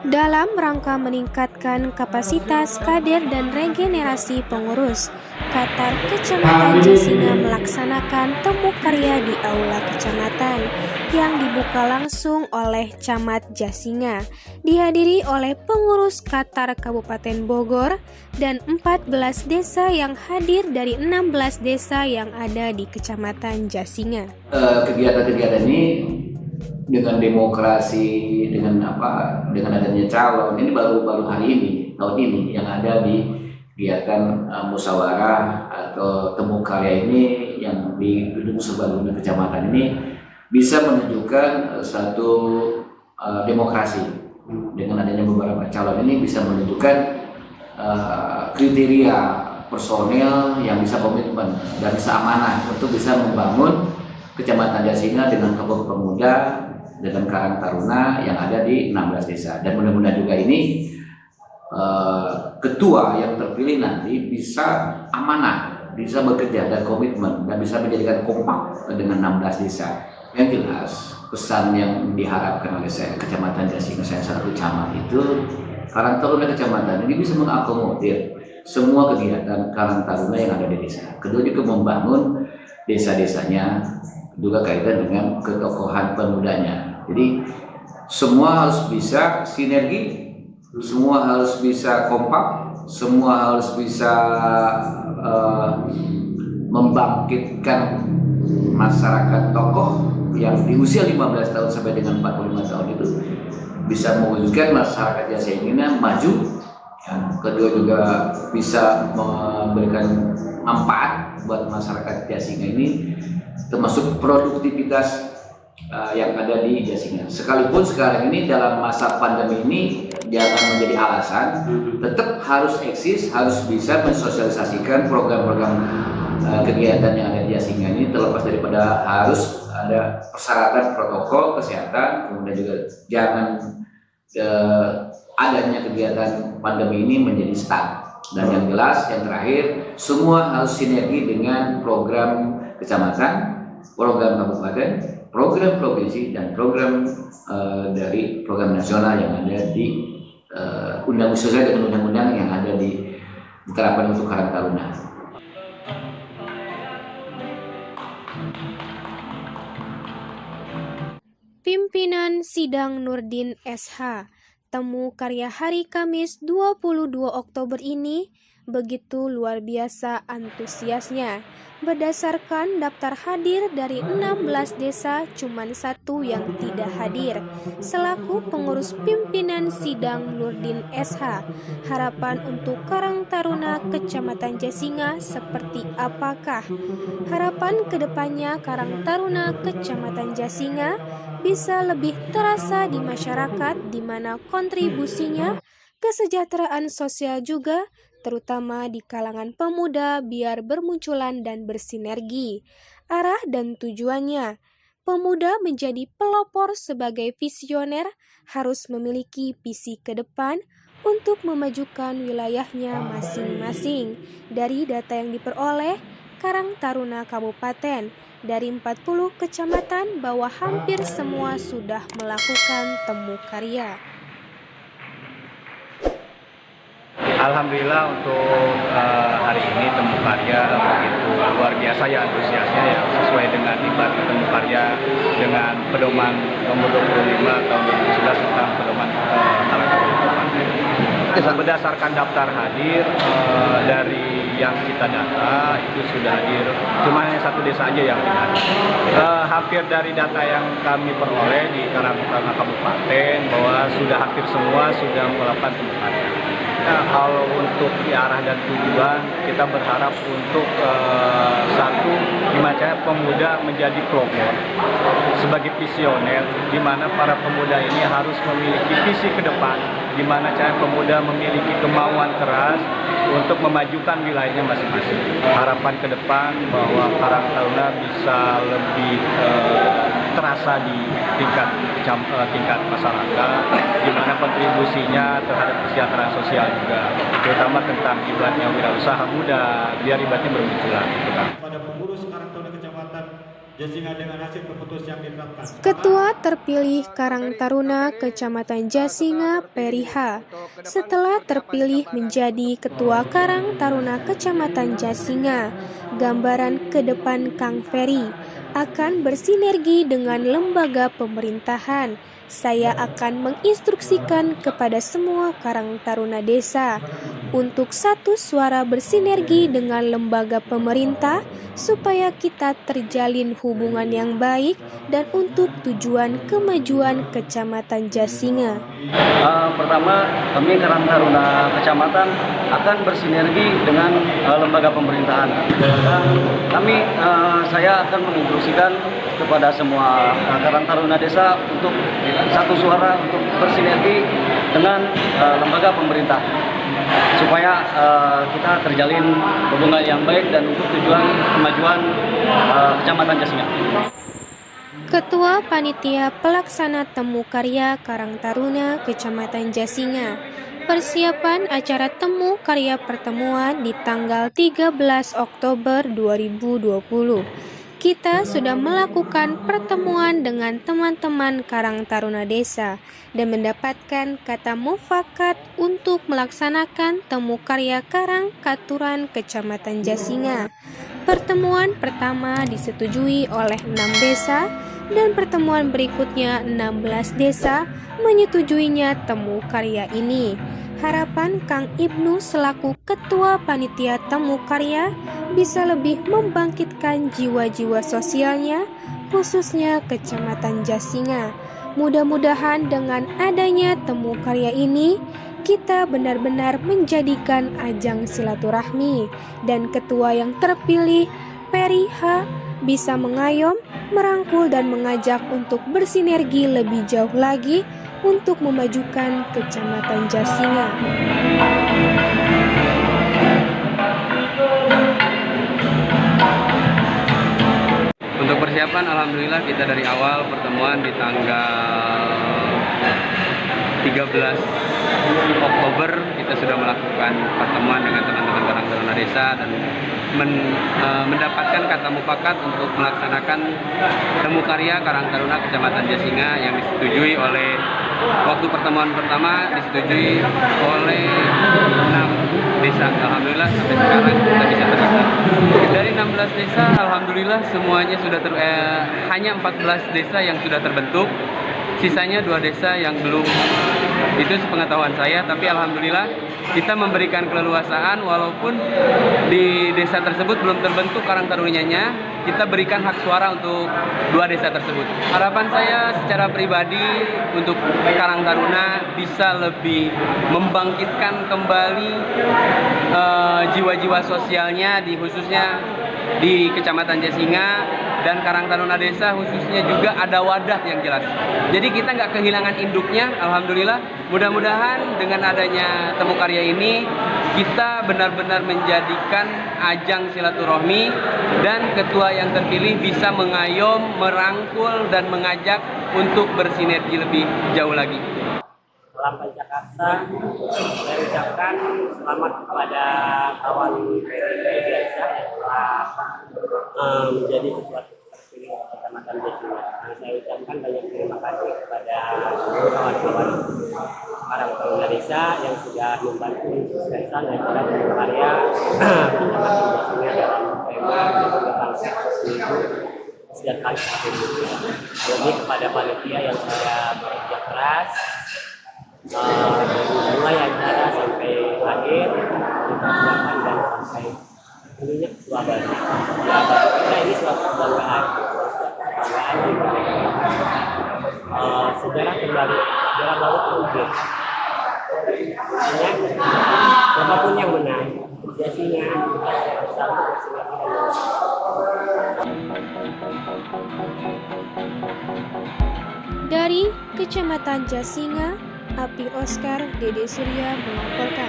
Dalam rangka meningkatkan kapasitas kader dan regenerasi pengurus, Qatar Kecamatan Jasinga melaksanakan temu karya di Aula Kecamatan yang dibuka langsung oleh Camat Jasinga, dihadiri oleh pengurus Qatar Kabupaten Bogor dan 14 desa yang hadir dari 16 desa yang ada di Kecamatan Jasinga. Kegiatan-kegiatan ini dengan demokrasi, dengan adanya calon ini baru hari ini, tahun ini yang ada di kegiatan musyawarah atau temu karya ini yang di gedung serbaguna kecamatan ini bisa menunjukkan satu demokrasi. Dengan adanya beberapa calon ini bisa menunjukkan kriteria personil yang bisa komitmen dan bisa amanah untuk bisa membangun Kecamatan Jasinga dengan kelompok pemuda dengan Karang Taruna yang ada di 16 desa. Dan mudah-mudahan juga ini ketua yang terpilih nanti bisa amanah, bisa bekerja dan komitmen dan bisa menjadikan kompak dengan 16 desa. Yang jelas pesan yang diharapkan oleh saya Kecamatan Jasinga, saya selaku camat itu, Karang Taruna Kecamatan ini bisa mengakomodir semua kegiatan Karang Taruna yang ada di desa. Kedua juga membangun desa-desanya, juga kaitan dengan ketokohan pemudanya. Jadi semua harus bisa sinergi, semua harus bisa kompak, semua harus bisa membangkitkan masyarakat tokoh yang di usia 15 tahun sampai dengan 45 tahun itu bisa mewujudkan masyarakat Jasinga maju. Yang kedua juga bisa memberikan manfaat buat masyarakat Jasinga ini, termasuk produktivitas yang ada di Jasinga. Sekalipun sekarang ini dalam masa pandemi ini jangan menjadi alasan, tetap harus eksis, harus bisa mensosialisasikan program-program kegiatan yang ada di Jasinga ini, terlepas daripada harus ada persyaratan protokol kesehatan, kemudian juga jangan adanya kegiatan pandemi ini menjadi stuck. Dan yang jelas, yang terakhir, semua harus sinergi dengan program kecamatan, program kabupaten, program provinsi, dan program dari program nasional yang ada di sesuai dengan undang-undang yang ada di diterapkan untuk Karang Taruna. Pimpinan Sidang Nurdin SH. Temu karya hari Kamis 22 Oktober ini begitu luar biasa antusiasnya. Berdasarkan daftar hadir dari 16 desa, cuman satu yang tidak hadir. Selaku pengurus pimpinan Sidang Nurdin SH, harapan untuk Karang Taruna Kecamatan Jasinga seperti apakah? Harapan kedepannya Karang Taruna Kecamatan Jasinga bisa lebih terasa di masyarakat, di mana kontribusinya kesejahteraan sosial juga, terutama di kalangan pemuda, biar bermunculan dan bersinergi. Arah dan tujuannya, pemuda menjadi pelopor sebagai visioner harus memiliki visi ke depan untuk memajukan wilayahnya masing-masing. Dari data yang diperoleh Karang Taruna Kabupaten, dari 40 kecamatan bahwa hampir semua sudah melakukan temu karya. Alhamdulillah untuk hari ini temu karya begitu luar biasa ya antusiasnya ya, sesuai dengan ibarat temu karya dengan pedoman nomor 25 tahun 2011 tentang pedoman Karang Taruna Kabupaten. Berdasarkan daftar hadir dari yang kita data itu sudah hadir cuma hanya satu desa aja yang hadir. Hampir dari data yang kami peroleh di Karang Taruna Kabupaten bahwa sudah hampir semua sudah melakukan temu karya. Nah, kalau untuk arah dan tujuan kita berharap untuk satu, gimana cara pemuda menjadi pelopor sebagai visioner, di mana para pemuda ini harus memiliki visi ke depan, di mana cara pemuda memiliki kemauan keras untuk memajukan wilayahnya masing-masing. Harapan ke depan bahwa Karang Taruna bisa lebih terasa di tingkat masyarakat, di mana kontribusinya terhadap kesejahteraan sosial juga, terutama tentang ibaratnya wirausaha muda, biar ibaratnya bermunculan. Pada pengurus Karang Taruna Kecamatan Jasinga dengan hasil keputusan yang ditetapkan. Ketua terpilih Karang Taruna Kecamatan Jasinga Periha. Setelah terpilih menjadi Ketua Karang Taruna Kecamatan Jasinga, gambaran ke depan Kang Ferry akan bersinergi dengan lembaga pemerintahan. Saya akan menginstruksikan kepada semua Karang Taruna Desa untuk satu suara bersinergi dengan lembaga pemerintah supaya kita terjalin hubungan yang baik dan untuk tujuan kemajuan Kecamatan Jasinga. Pertama, kami Karang Taruna Kecamatan akan bersinergi dengan lembaga pemerintahan. Dan saya akan menginstruksikan kepada semua Karang Taruna Desa untuk satu suara untuk bersinergi dengan lembaga pemerintah supaya kita terjalin hubungan yang baik dan untuk tujuan kemajuan Kecamatan Jasinga. Ketua Panitia Pelaksana Temu Karya Karang Taruna Kecamatan Jasinga. Persiapan acara Temu Karya pertemuan di tanggal 13 Oktober 2020. Kita sudah melakukan pertemuan dengan teman-teman Karang Taruna Desa dan mendapatkan kata mufakat untuk melaksanakan Temu Karya Karang Katuran Kecamatan Jasinga. Pertemuan pertama disetujui oleh 6 desa dan pertemuan berikutnya 16 desa menyetujuinya Temu Karya ini. Harapan Kang Ibnu selaku Ketua Panitia Temu Karya bisa lebih membangkitkan jiwa-jiwa sosialnya, khususnya Kecamatan Jasinga. Mudah-mudahan dengan adanya Temu Karya ini, kita benar-benar menjadikan ajang silaturahmi dan ketua yang terpilih, Periha, bisa mengayom, merangkul dan mengajak untuk bersinergi lebih jauh lagi untuk memajukan Kecamatan Jasinga. Untuk persiapan, alhamdulillah kita dari awal pertemuan di tanggal 13 Oktober kita sudah melakukan pertemuan dengan teman-teman Karang Taruna Desa dan mendapatkan kata mufakat untuk melaksanakan Temu Karya Karang Taruna Kecamatan Jasinga yang disetujui oleh waktu pertemuan pertama disetujui oleh 6 desa. Alhamdulillah sampai sekarang kita bisa terisi. Dari 16 desa alhamdulillah semuanya sudah hanya 14 desa yang sudah terbentuk. Sisanya 2 desa yang belum, itu sepengetahuan saya, tapi alhamdulillah kita memberikan keleluasaan walaupun di desa tersebut belum terbentuk Karang Tarunanya, kita berikan hak suara untuk 2 desa tersebut. Harapan saya secara pribadi untuk Karang Taruna bisa lebih membangkitkan kembali jiwa-jiwa sosialnya khususnya di Kecamatan Jasinga dan Karang Taruna Desa khususnya juga ada wadah yang jelas. Jadi kita nggak kehilangan induknya, alhamdulillah. Mudah-mudahan dengan adanya Temu Karya ini kita benar-benar menjadikan ajang silaturahmi dan ketua yang terpilih bisa mengayom, merangkul dan mengajak untuk bersinergi lebih jauh lagi. Salam Jakarta, saya ucapkan selamat kepada kawan media yang telah menjadi ketua terpilih Kecamatan Jasinga. Saya ucapkan banyak terima kasih kepada kawan-kawan Karang Taruna Desa yang sudah membantu suksesan acara Temu Karya Kecamatan Jasinga dalam tema Jasinga Bangsa Seminggu sejak kali Jadi kepada panitia yang sudah bekerja keras mulai acara sampai akhir dipersiapkan dan sampai ininya suabana. Kita ini suatu kebanggaan sejarah kembali, sejarah baru terwujud. Siapapun yang menang, Jasinga satu Dari Kecamatan Jasinga, Api Oscar Dede Surya melaporkan.